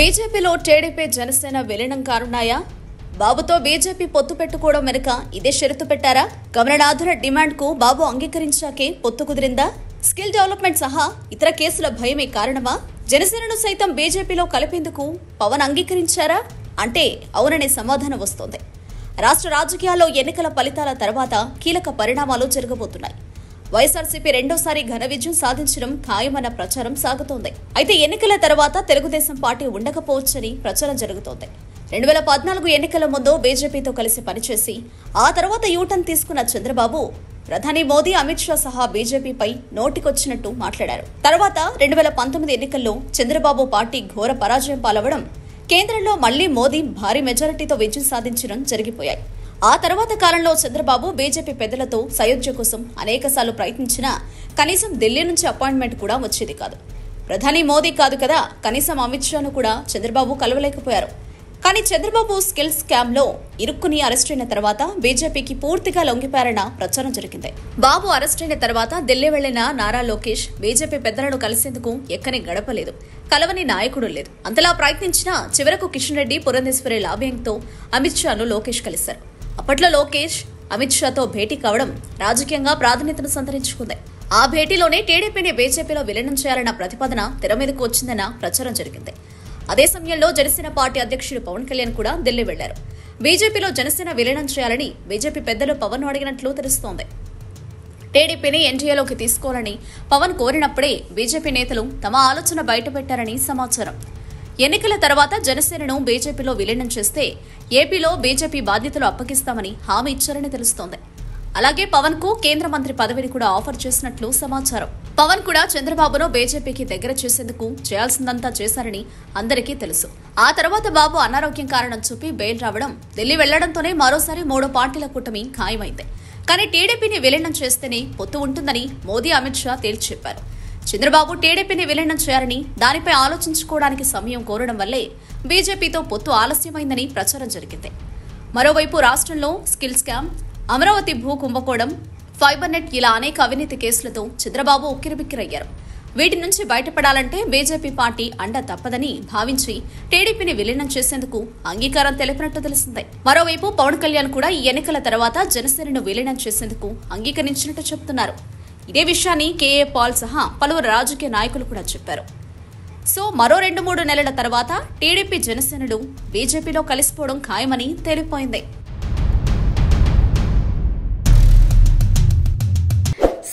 బీజేపీలో టీడీపీ జనసేన విలీనం కానున్నాయా? బాబుతో బీజేపీ పొత్తు పెట్టుకోవడం వెనుక ఇదే షరతు పెట్టారా? గమనార్హ డిమాండ్ కు బాబు అంగీకరించాకే పొత్తు కుదిరిందా? స్కిల్ డెవలప్మెంట్ సహా ఇతర కేసుల భయమే కారణమా? జనసేనను సైతం బీజేపీలో కలిపేందుకు పవన్ అంగీకరించారా అంటే అవుననే సమాధానం వస్తోంది. రాష్ట్ర రాజకీయాల్లో ఎన్నికల ఫలితాల తర్వాత కీలక పరిణామాలు జరగబోతున్నాయి. వైఎస్ఆర్సీపీ రెండోసారి ఘన విజయం సాధించడం ఖాయమన్న ప్రచారం సాగుతోంది. అయితే ఎన్నికల తర్వాత తెలుగుదేశం పార్టీ ఉండకపోవచ్చని ప్రచారం జరుగుతోంది. 2014 ఎన్నికల ముందు బీజేపీతో కలిసి పనిచేసి ఆ తర్వాత యూటర్న్ తీసుకున్న చంద్రబాబు ప్రధాని మోదీ, అమిత్ షా సహా బీజేపీపై నోటికొచ్చినట్టు మాట్లాడారు. తర్వాత 2019 ఎన్నికల్లో చంద్రబాబు పార్టీ ఘోర పరాజయం పాలవడం, కేంద్రంలో మళ్లీ మోదీ భారీ మెజారిటీతో విజయం సాధించడం జరిగిపోయాయి. ఆ తర్వాత కాలంలో చంద్రబాబు బీజేపీ పెద్దలతో సయోధ్య కోసం అనేకసార్లు ప్రయత్నించినా కనీసం ఢిల్లీ నుంచి అపాయింట్మెంట్ కూడా వచ్చేది కాదు. ప్రధాని మోదీ కాదు కదా, కనీసం అమిత్ షాను కూడా చంద్రబాబు కలవలేకపోయారు. కానీ చంద్రబాబు స్కిల్ స్కామ్ లో ఇరుక్కుని అరెస్టైన తర్వాత బీజేపీకి పూర్తిగా లొంగిపారన్న ప్రచారం జరిగింది. బాబు అరెస్టైన తర్వాత ఢిల్లీ వెళ్లిన నారా లోకేష్ బీజేపీ పెద్దలను కలిసేందుకు ఎక్కని గడపలేదు, కలవని నాయకుడు లేదు. అంతలా ప్రయత్నించినా చివరకు కిషన్ రెడ్డి, పురంధేశ్వరి లాబింగ్తో అమిత్ షాను లోకేష్ కలిశారు. అప్పట్లో లోకేష్ అమిత్ షాతో భేటీ కావడం రాజకీయంగా ప్రాధాన్యతను సంతరించుకుంది. ఆ భేటీలోనే టీడీపీని బీజేపీలో విలీనం చేయాలన్న ప్రతిపాదన తెర మీదకు వచ్చిందన్న ప్రచారం జరిగింది. అదే సమయంలో జనసేన పార్టీ అధ్యక్షుడు పవన్ కళ్యాణ్ కూడా ఢిల్లీ వెళ్లారు. బీజేపీలో జనసేన విలీనం చేయాలని బీజేపీ పెద్దలు పవన్ అడిగినట్లు తెలుస్తోంది. టీడీపీని ఎన్డీఏలోకి తీసుకోవాలని పవన్ కోరినప్పుడే బీజేపీ నేతలు తమ ఆలోచన బయటపెట్టారని సమాచారం. ఎన్నికల తర్వాత జనసేనను బీజేపీలో విలీనం చేస్తే ఏపీలో బీజేపీ బాధ్యతలు అప్పగిస్తామని హామీ ఇచ్చారని తెలుస్తోంది. అలాగే పవన్ కు కేంద్ర మంత్రి పదవిని కూడా ఆఫర్ చేసినట్లు సమాచారం. పవన్ కూడా చంద్రబాబును బీజేపీకి దగ్గర చేసేందుకు చేయాల్సిందంతా చేశారని అందరికీ తెలుసు. ఆ తర్వాత బాబు అనారోగ్యం కారణం చూపి బెయిల్ రావడం, ఢిల్లీ వెళ్లడంతోనే మరోసారి 3 పార్టీల కూటమి ఖాయమైంది. కానీ టీడీపీని విలీనం చేస్తేనే పొత్తు ఉంటుందని మోదీ, అమిత్ షా తేల్చి చెప్పారు. చంద్రబాబు టీడీపీని విలీనం చేయాలని దానిపై ఆలోచించుకోవడానికి సమయం కోరడం వల్లే బీజేపీతో పొత్తు ఆలస్యమైందని ప్రచారం జరిగింది. మరోవైపు రాష్ట్రంలో స్కిల్ స్కామ్, అమరావతి భూ కుంభకోణం, ఫైబర్ నెట్ ఇలా అనేక అవినీతి కేసులతో చంద్రబాబు ఉక్కిరిబిక్కిరయ్యారు. వీటి నుంచి బయటపడాలంటే బీజేపీ పార్టీ అండ తప్పదని భావించి టీడీపీని విలీనం చేసేందుకు అంగీకారం తెలిపినట్టు తెలిసిందే. మరోవైపు పవన్ కళ్యాణ్ కూడా ఈ ఎన్నికల తర్వాత జనసేనను విలీనం చేసేందుకు అంగీకరించినట్టు చెబుతున్నారు. ఇదే విషయాన్ని కేఏ పాల్ సహా పలువురు రాజకీయ నాయకులు కూడా చెప్పారు. సో మరో 2-3 నెలల తర్వాత టీడీపీ జనసేనలు బీజేపీలో కలిసిపోవడం ఖాయమని తేలిపోయింది.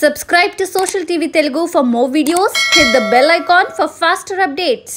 Subscribe to Social TV Telugu for more videos. Hit the bell icon for faster updates.